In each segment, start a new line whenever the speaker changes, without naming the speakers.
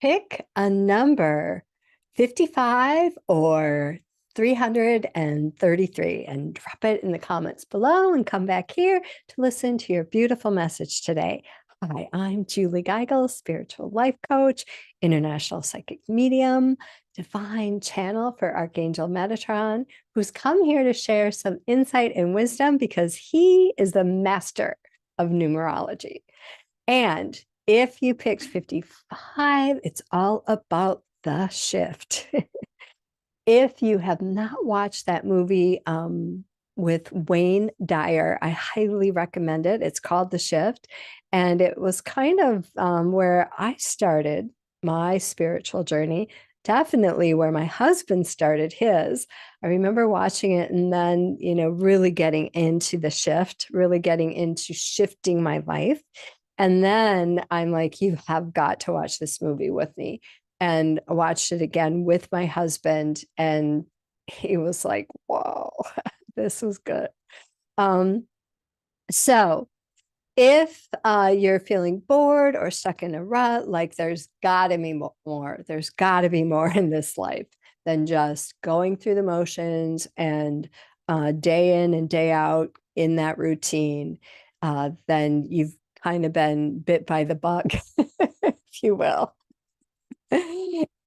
Pick a number, 55 or 333, and drop it in the comments below and come back here to listen to your beautiful message today. Hi, I'm Julie Geigle, spiritual life coach, international psychic medium, divine channel for Archangel Metatron, who's come here to share some insight and wisdom because he is the master of numerology. And if you picked 55, it's all about the shift. If you have not watched that movie with Wayne Dyer, I highly recommend it. It's called The Shift. And it was kind of where I started my spiritual journey, definitely where my husband started his. I remember watching it and then, really getting into the shift, really getting into shifting my life. And then I'm like, you have got to watch this movie with me. And watched it again with my husband. And he was like, whoa, this was good. Um, so if you're feeling bored or stuck in a rut, like there's got to be there's got to be more in this life than just going through the motions and day in and day out in that routine, then you've kind of been bit by the bug, if you will.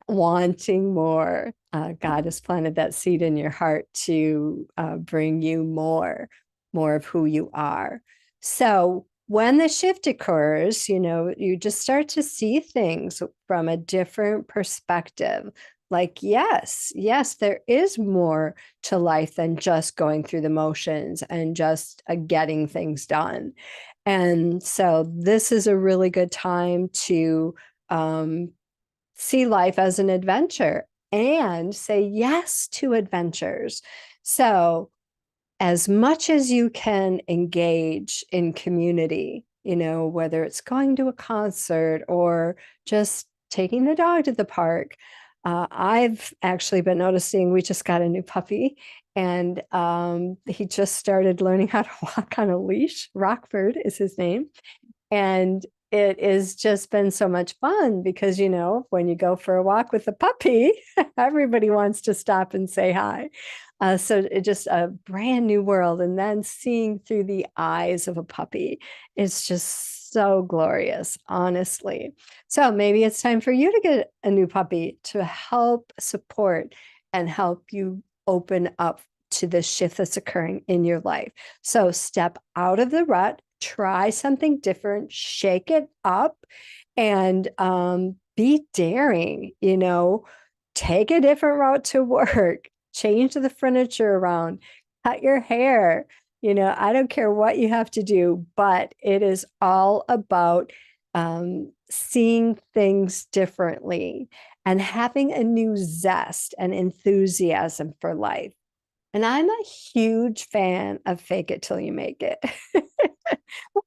Wanting more. God has planted that seed in your heart to bring you more of who you are. So when the shift occurs, you just start to see things from a different perspective. Like, yes, there is more to life than just going through the motions and just getting things done. And so this is a really good time to see life as an adventure and say yes to adventures. So, as much as you can engage in community, whether it's going to a concert or just taking the dog to the park. I've actually been noticing we just got a new puppy and he just started learning how to walk on a leash. Rockford is his name. And it has just been so much fun because, when you go for a walk with a puppy, everybody wants to stop and say hi. So it just a brand new world. And then seeing through the eyes of a puppy is just so glorious, honestly. So maybe it's time for you to get a new puppy to help support and help you open up to the shift that's occurring in your life. So step out of the rut, try something different, shake it up, and be daring, take a different route to work, change the furniture around, cut your hair. I don't care what you have to do, but it is all about seeing things differently and having a new zest and enthusiasm for life. And I'm a huge fan of fake it till you make it.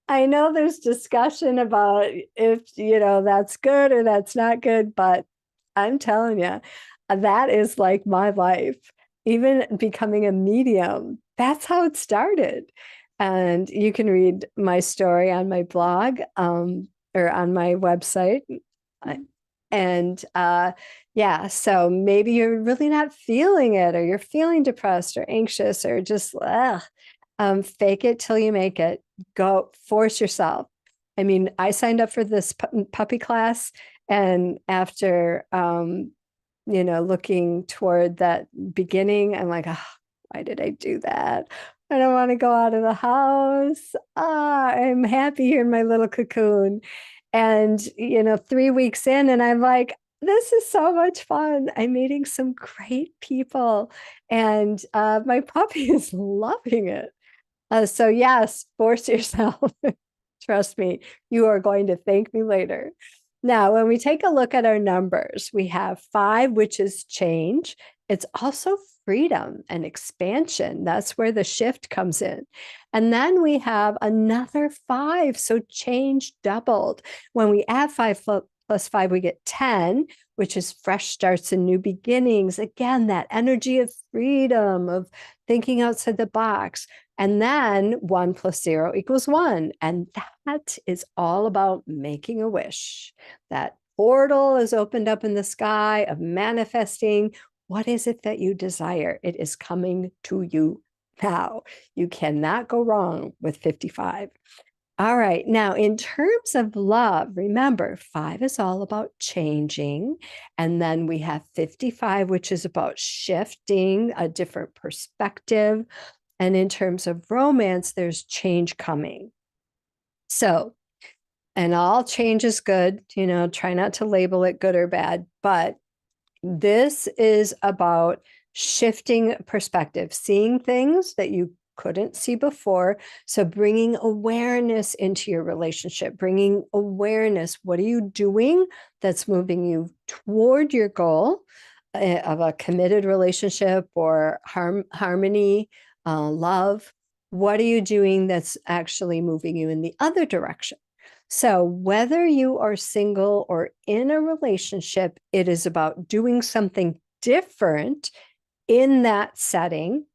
I know there's discussion about if, that's good or that's not good, but I'm telling you, that is like my life. Even becoming a medium, that's how it started. And you can read my story on my blog or on my website. And yeah, so maybe you're really not feeling it, or you're feeling depressed or anxious or just fake it till you make it. Go force yourself. I mean, I signed up for this puppy class, and after looking toward that beginning, I'm like, oh, why did I do that? I don't want to go out of the house. I'm happy here in my little cocoon. And, 3 weeks in, and I'm like, this is so much fun. I'm meeting some great people, and my puppy is loving it. So, yes, force yourself. Trust me, you are going to thank me later. Now, when we take a look at our numbers, we have 5, which is change. It's also freedom and expansion. That's where the shift comes in. And then we have another 5. So change doubled. When we add 5 plus 5, we get 10, which is fresh starts and new beginnings. Again, that energy of freedom, of thinking outside the box. And then 1 plus 0 equals 1. And that is all about making a wish, that portal is opened up in the sky of manifesting. What is it that you desire? It is coming to you now. You cannot go wrong with 55. All right. Now, in terms of love, remember, 5 is all about changing. And then we have 55, which is about shifting a different perspective. And in terms of romance, there's change coming. So, and all change is good, try not to label it good or bad, but this is about shifting perspective, seeing things that you couldn't see before. So bringing awareness into your relationship, bringing awareness. What are you doing that's moving you toward your goal of a committed relationship or harmony, love? What are you doing that's actually moving you in the other direction? So whether you are single or in a relationship, it is about doing something different in that setting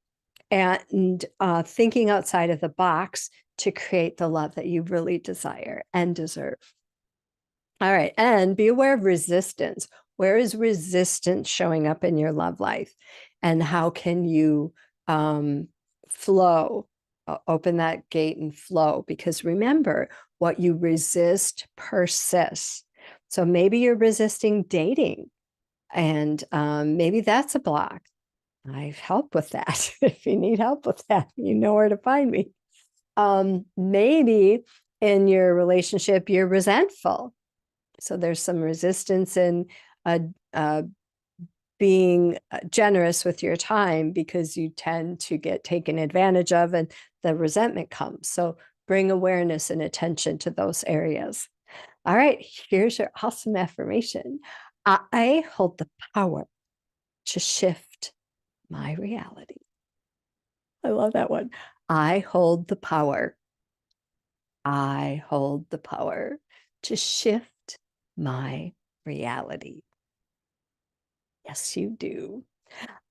and thinking outside of the box to create the love that you really desire and deserve. All right. And be aware of resistance. Where is resistance showing up in your love life? And how can you flow, open that gate and flow? Because remember, what you resist persists. So maybe you're resisting dating, and maybe that's a block. I help with that. If you need help with that, you know where to find me. Maybe in your relationship, you're resentful. So there's some resistance in being generous with your time because you tend to get taken advantage of and the resentment comes. So bring awareness and attention to those areas. All right, here's your awesome affirmation. I hold the power to shift my reality. I love that one. I hold the power. I hold the power to shift my reality. Yes, you do.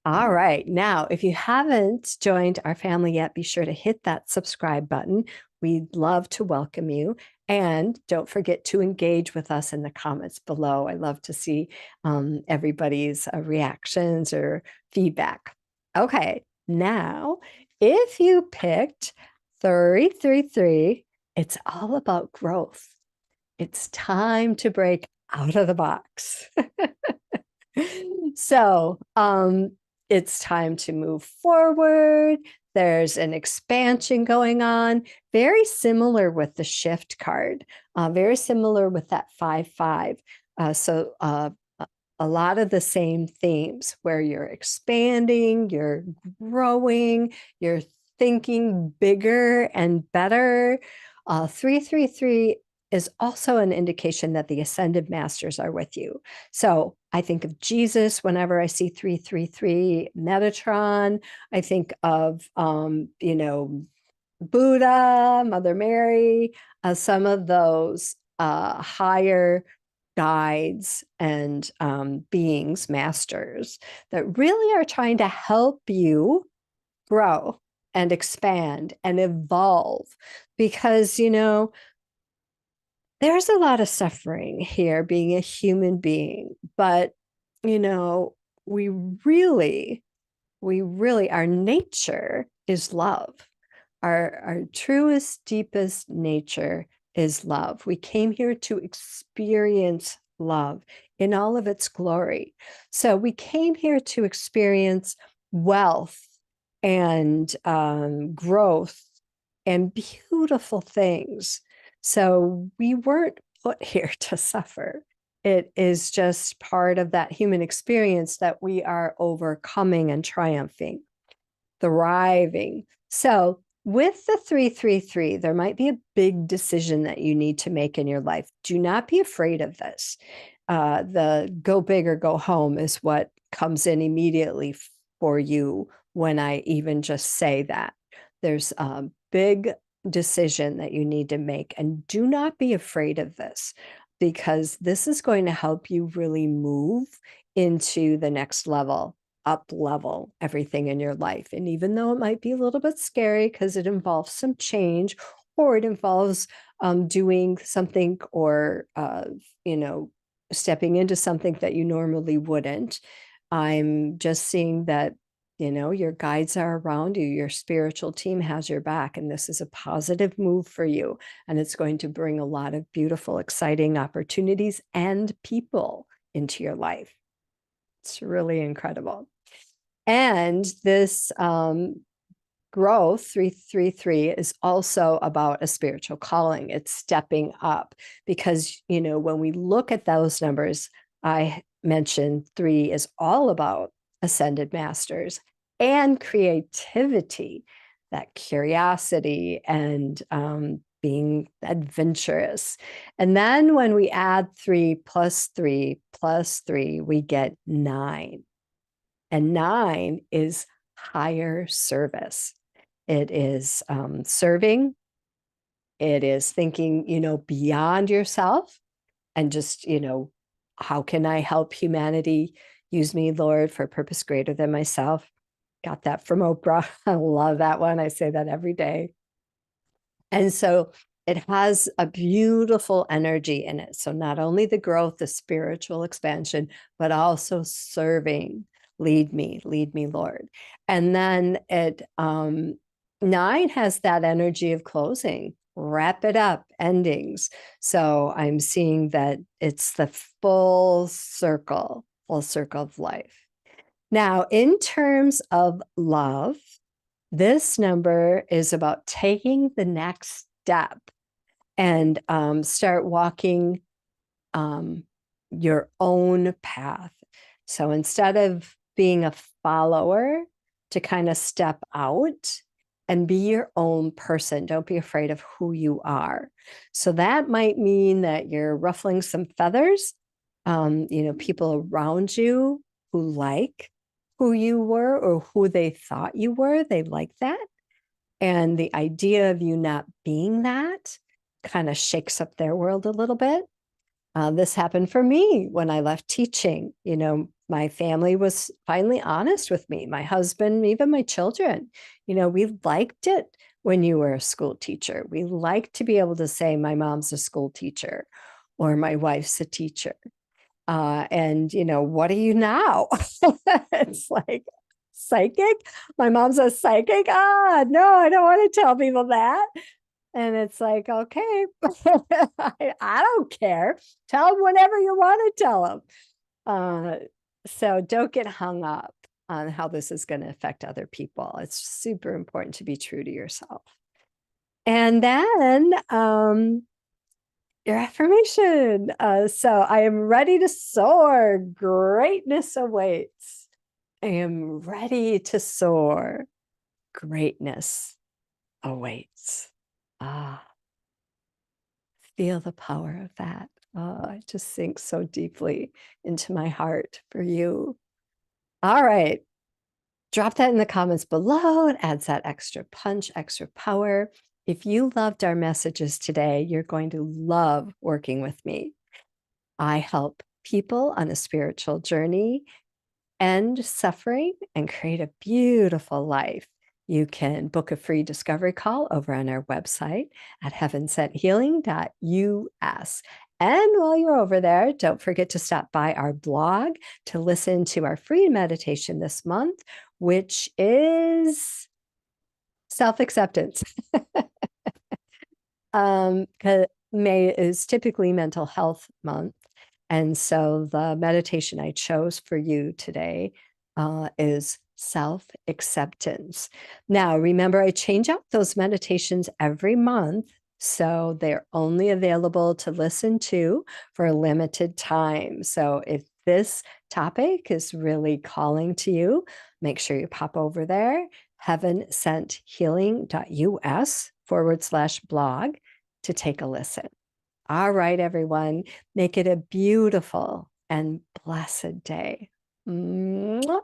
All right. Now, if you haven't joined our family yet, be sure to hit that subscribe button. We'd love to welcome you. And don't forget to engage with us in the comments below. I love to see everybody's reactions or feedback. Okay. Now, if you picked 333, it's all about growth. It's time to break out of the box. So it's time to move forward. There's an expansion going on, very similar with the shift card, very similar with that 5-5. So a lot of the same themes where you're expanding, you're growing, you're thinking bigger and better. 333 is also an indication that the ascended masters are with you. So I think of Jesus whenever I see 333, Metatron. I think of, Buddha, Mother Mary, some of those higher guides and beings, masters that really are trying to help you grow and expand and evolve because, there's a lot of suffering here being a human being, but, we really, our nature is love. Our truest, deepest nature is love. We came here to experience love in all of its glory. So we came here to experience wealth and growth and beautiful things. So we weren't put here to suffer. It is just part of that human experience that we are overcoming and triumphing, thriving. So with the 333, there might be a big decision that you need to make in your life. Do not be afraid of this. The go big or go home is what comes in immediately for you when I even just say that. There's a big decision that you need to make, and do not be afraid of this because this is going to help you really move into the next level, up level everything in your life. And even though it might be a little bit scary because it involves some change or it involves doing something or, stepping into something that you normally wouldn't. I'm just seeing that, your guides are around you, your spiritual team has your back, and this is a positive move for you. And it's going to bring a lot of beautiful, exciting opportunities and people into your life. It's really incredible. And this growth 333 is also about a spiritual calling. It's stepping up because, when we look at those numbers, I mentioned 3 is all about ascended masters and creativity, that curiosity and being adventurous. And then when we add 3 plus 3 plus 3, we get 9. And 9 is higher service. It is serving. It is thinking, beyond yourself and just, how can I help humanity? Use me, Lord, for a purpose greater than myself. Got that from Oprah. I love that one. I say that every day. And so it has a beautiful energy in it. So not only the growth, the spiritual expansion, but also serving. Lead me, Lord. And then 9 has that energy of closing, wrap it up, endings. So I'm seeing that it's the full circle of life. Now, in terms of love, this number is about taking the next step and start walking your own path. So instead of being a follower, to kind of step out and be your own person. Don't be afraid of who you are. So that might mean that you're ruffling some feathers. People around you who like who you were or who they thought you were, they like that. And the idea of you not being that kind of shakes up their world a little bit. This happened for me when I left teaching. My family was finally honest with me, my husband, even my children. We liked it when you were a school teacher. We like to be able to say, my mom's a school teacher or my wife's a teacher. And what are you now? It's like, psychic? My mom's a psychic? No, I don't want to tell people that. And it's like, okay, I don't care. Tell them whatever you want to tell them. So don't get hung up on how this is going to affect other people. It's super important to be true to yourself. And then your affirmation. So I am ready to soar. Greatness awaits. I am ready to soar. Greatness awaits. Feel the power of that. It just sinks so deeply into my heart for you. All right. Drop that in the comments below. It adds that extra punch, extra power. If you loved our messages today, you're going to love working with me. I help people on a spiritual journey end suffering and create a beautiful life. You can book a free discovery call over on our website at heavensenthealing.us. And while you're over there, don't forget to stop by our blog to listen to our free meditation this month, which is self-acceptance. May is typically mental health month. And so the meditation I chose for you today is self-acceptance. Now, remember, I change out those meditations every month, so they're only available to listen to for a limited time. So if this topic is really calling to you, make sure you pop over there, heavensenthealing.us/blog to take a listen. All right, everyone, make it a beautiful and blessed day. Mwah.